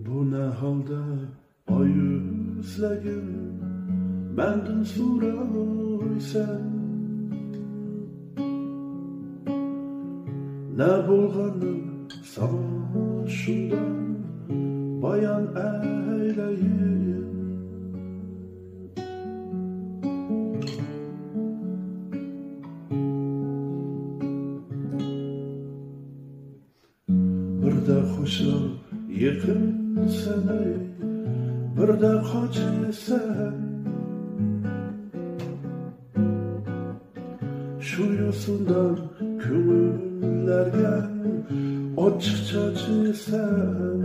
Bu ne halde ay yüzlegim menden so'raysan, ne bo'lgani sana shundan bayon aylayin. Bir de qo'shib yaqin seni, bir de qochasan. Şu yo'sindan ko'ngillarga ochiqcha chiqsan.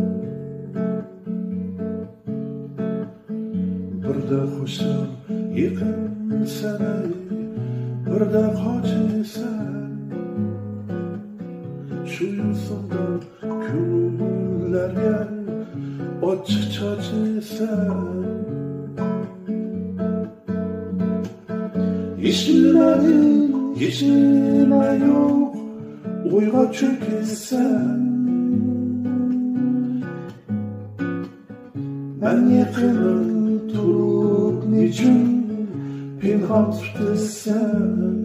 Bir de qo'shib yaqin seni, bir de qochasan. Şu yo'sindan ko'ngillarga ochiqcha chiqsan. Işılmadın, işılma yok, oyga çökesen. Ben yakınım turup niçin pinhan tutarsan.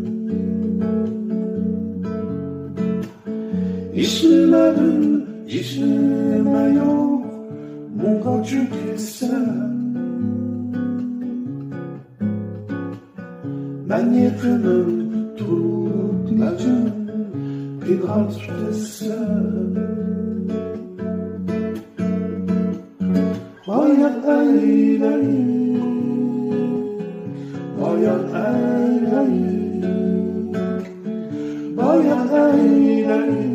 Işılmadın, işılma yok, muga çökesen. Ben yakınım turup niçin pinhan tutarsan. Bayan eyleyin, bayan eyleyin, bayan eyleyin.